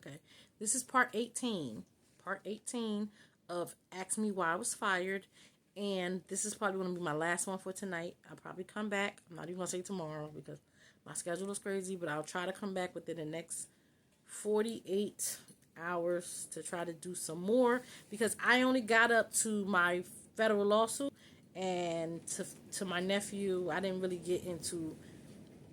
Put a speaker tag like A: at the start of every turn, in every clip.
A: Okay. This is part 18. Part 18 of Ask Me Why I Was Fired. And this is probably going to be my last one for tonight. I'll probably come back. I'm not even going to say tomorrow because my schedule is crazy. But I'll try to come back within the next 48 hours to try to do some more. Because I only got up to my federal lawsuit. And to my nephew, I didn't really get into...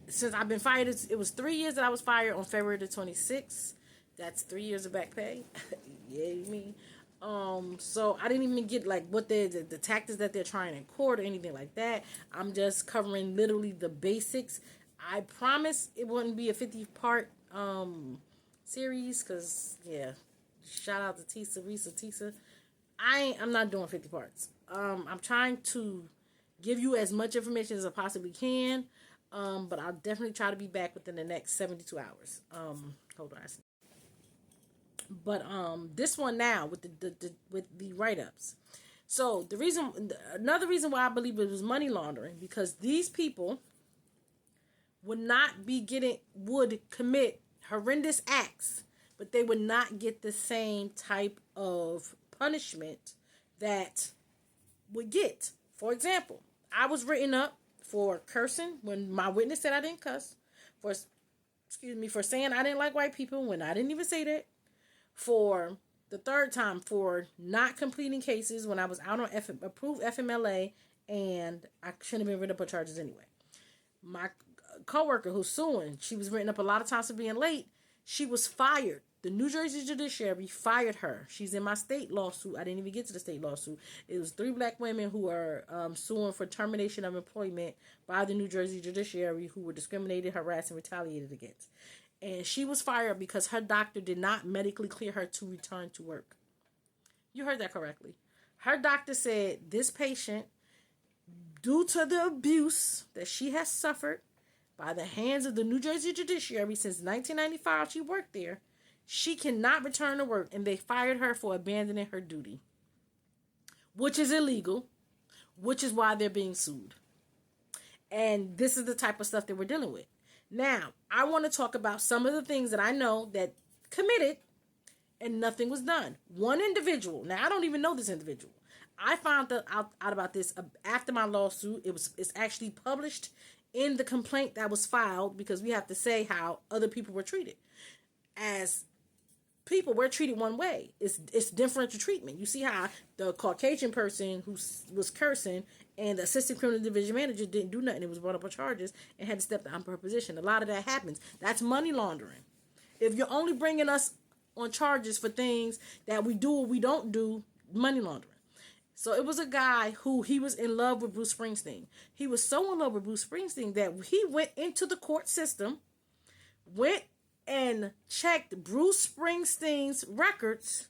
A: Since I've been fired, it was 3 years that I was fired on February the 26th. That's 3 years of back pay. Yay me. So I didn't even get like what the tactics that they're trying in court or anything like that. I'm just covering literally the basics. I promise it wouldn't be a 50-part series because yeah, shout out to Tisa. I'm not doing 50 parts. I'm trying to give you as much information as I possibly can. But I'll definitely try to be back within the next 72 hours. Hold on. But this one now with the write-ups. So another reason why I believe it was money laundering, because these people would commit horrendous acts, but they would not get the same type of punishment that would get. For example, I was written up for cursing when my witness said I didn't cuss. For saying I didn't like white people when I didn't even say that. For the third time, for not completing cases when I was out on approved FMLA and I shouldn't have been written up on charges anyway. My coworker who's suing, she was written up a lot of times for being late. She was fired. The New Jersey Judiciary fired her. She's in my state lawsuit. I didn't even get to the state lawsuit. It was 3 black women who are suing for termination of employment by the New Jersey Judiciary who were discriminated, harassed, and retaliated against. And she was fired because her doctor did not medically clear her to return to work. You heard that correctly. Her doctor said this patient, due to the abuse that she has suffered by the hands of the New Jersey Judiciary since 1995, she worked there, she cannot return to work, and they fired her for abandoning her duty, which is illegal, which is why they're being sued. And this is the type of stuff that we're dealing with. Now, I want to talk about some of the things that I know that committed and nothing was done. One individual, now I don't even know this individual. I found out about this after my lawsuit. It's actually published in the complaint that was filed because we have to say how other people were treated. As people, we're treated one way. It's differential treatment. You see how the Caucasian person who was cursing and the assistant criminal division manager didn't do nothing. It was brought up on charges and had to step down for her position. A lot of that happens. That's money laundering. If you're only bringing us on charges for things that we do or we don't do, money laundering. So it was a guy who he was in love with Bruce Springsteen. He was so in love with Bruce Springsteen that he went into the court system, went and checked Bruce Springsteen's records,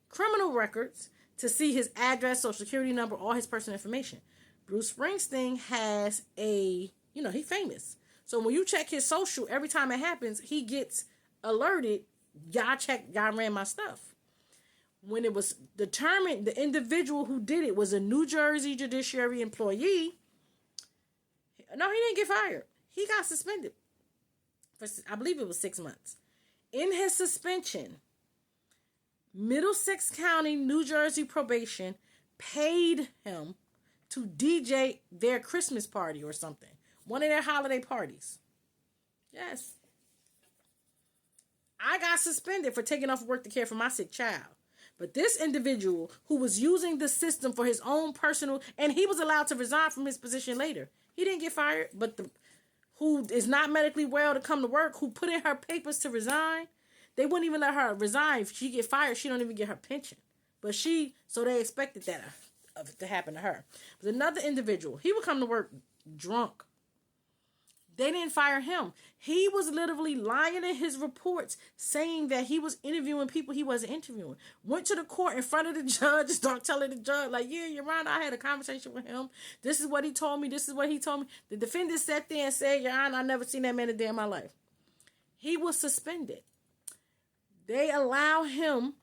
A: criminal records, to see his address, social security number, all his personal information. Bruce Springsteen has he's famous. So when you check his social, every time it happens, he gets alerted, y'all ran my stuff. When it was determined the individual who did it was a New Jersey Judiciary employee, no, he didn't get fired. He got suspended. I believe it was 6 months. In his suspension, Middlesex County, New Jersey probation paid him to DJ their Christmas party or something. One of their holiday parties. Yes. I got suspended for taking off work to care for my sick child. But this individual who was using the system for his own personal, and he was allowed to resign from his position later. He didn't get fired, but who is not medically well to come to work, who put in her papers to resign, they wouldn't even let her resign. If she get fired, she don't even get her pension. But so they expected that to happen to her. But another individual, he would come to work drunk. They didn't fire him. He was literally lying in his reports, saying that he was interviewing people he wasn't interviewing. Went to the court in front of the judge, start telling the judge, like, yeah, Your Honor, I had a conversation with him. This is what he told me. This is what he told me. The defendant sat there and said, Your Honor, I never seen that man a day in my life. He was suspended. They allow him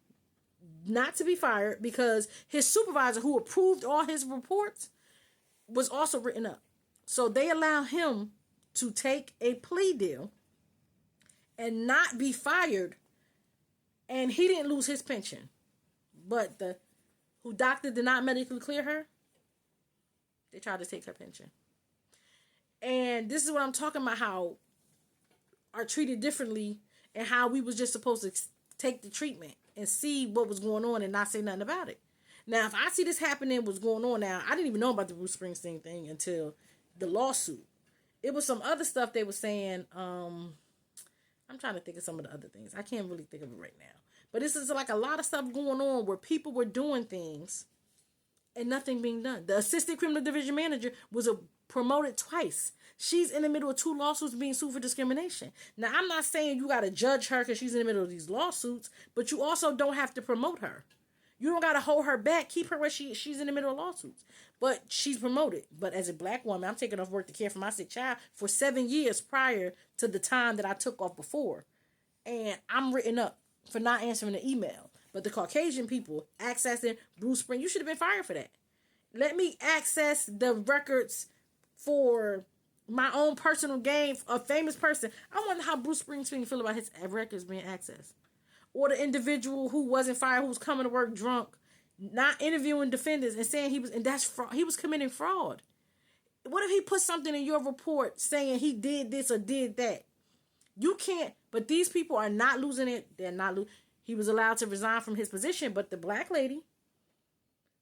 A: not to be fired because his supervisor, who approved all his reports, was also written up. So they allow him to take a plea deal and not be fired And he didn't lose his pension. But the who doctor did not medically clear her, they tried to take her pension. And this is what I'm talking about, how are treated differently and how we was just supposed to take the treatment and see what was going on and not say nothing about it. Now, if I see this happening, what's going on now, I didn't even know about the Bruce Springsteen thing until the lawsuit. It was some other stuff they were saying. I'm trying to think of some of the other things. I can't really think of it right now. But this is like a lot of stuff going on where people were doing things and nothing being done. The assistant criminal division manager was promoted twice. She's in the middle of 2 lawsuits being sued for discrimination. Now, I'm not saying you got to judge her because she's in the middle of these lawsuits, but you also don't have to promote her. You don't got to hold her back. Keep her where she's in the middle of lawsuits. But she's promoted. But as a black woman, I'm taking off work to care for my sick child for 7 years prior to the time that I took off before. And I'm written up for not answering the email. But the Caucasian people accessing Bruce Springsteen, you should have been fired for that. Let me access the records for my own personal gain, a famous person. I wonder how Bruce Springsteen feel about his records being accessed. Or the individual who wasn't fired, who was coming to work drunk, not interviewing defendants and saying that's fraud. He was committing fraud. What if he put something in your report saying he did this or did that? You can't, but these people are not losing it. They're not losing. He was allowed to resign from his position, but the black lady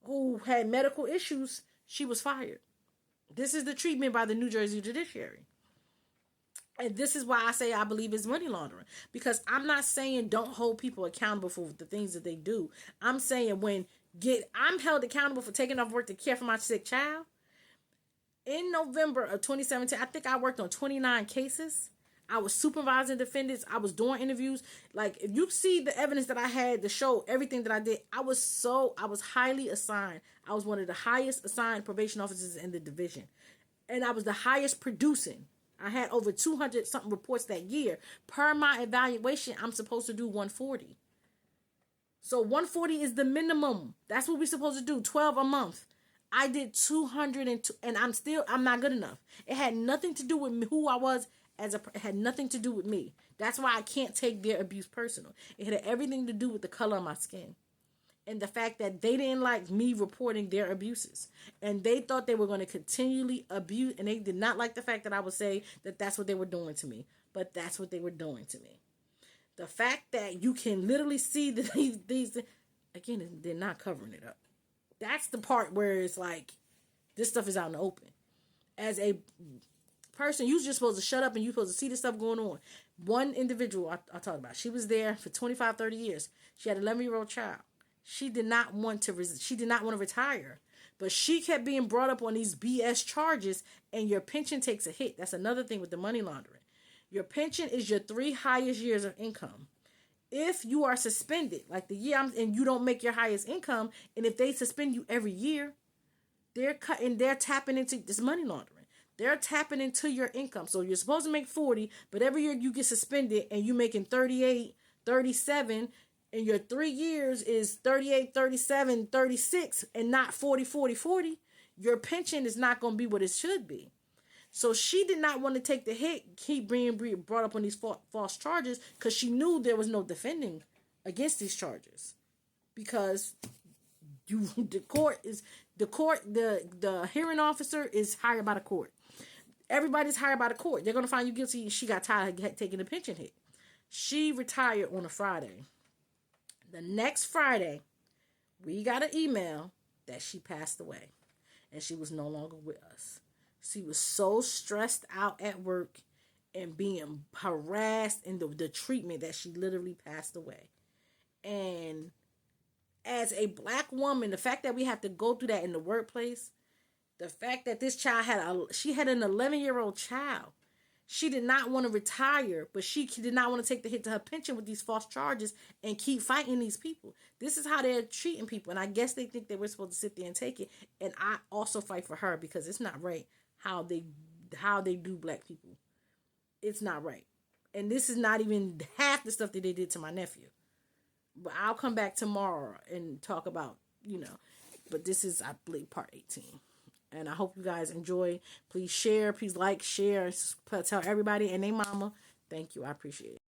A: who had medical issues, she was fired. This is the treatment by the New Jersey judiciary. And this is why I say I believe it's money laundering. Because I'm not saying don't hold people accountable for the things that they do. I'm saying I'm held accountable for taking off work to care for my sick child. In November of 2017, I think I worked on 29 cases. I was supervising defendants. I was doing interviews. Like, if you see the evidence that I had to show everything that I did, I was highly assigned. I was one of the highest assigned probation officers in the division. And I was the highest producing. I had over 200 something reports that year. Per my evaluation, I'm supposed to do 140. So 140 is the minimum. That's what we're supposed to do, 12 a month. I did 202, and I'm not good enough. It had nothing to do with who I was it had nothing to do with me. That's why I can't take their abuse personal. It had everything to do with the color of my skin. And the fact that they didn't like me reporting their abuses. And they thought they were going to continually abuse. And they did not like the fact that I would say that that's what they were doing to me. But that's what they were doing to me. The fact that you can literally see that these again, they're not covering it up. That's the part where it's like, this stuff is out in the open. As a person, you're just supposed to shut up and you're supposed to see this stuff going on. One individual I talked about, she was there for 25, 30 years. She had an 11-year-old child. She did not want to retire, but she kept being brought up on these BS charges, and your pension takes a hit. That's another thing with the money laundering. Your pension is your 3 highest years of income. If you are suspended, like the year and you don't make your highest income, and if they suspend you every year, they're tapping into this money laundering. They're tapping into your income. So you're supposed to make 40, but every year you get suspended and you're making 38, 37, and your 3 years is 38, 37, 36, and not 40, 40, 40, your pension is not going to be what it should be. So she did not want to take the hit, keep being brought up on these false charges, because she knew there was no defending against these charges. Because the hearing officer is hired by the court. Everybody's hired by the court. They're going to find you guilty. She got tired of taking the pension hit. She retired on a Friday. The next Friday, we got an email that she passed away and she was no longer with us. She was so stressed out at work and being harassed in the treatment that she literally passed away. And as a black woman, the fact that we have to go through that in the workplace, the fact that this child had an 11-year-old child. She did not want to retire, but she did not want to take the hit to her pension with these false charges and keep fighting these people. This is how they're treating people. And I guess they think they were supposed to sit there and take it. And I also fight for her because it's not right how they do black people. It's not right. And this is not even half the stuff that they did to my nephew. But I'll come back tomorrow and talk about, but this is, I believe, part 18. And I hope you guys enjoy. Please share. Please like, share. Tell everybody and their mama. Thank you. I appreciate it.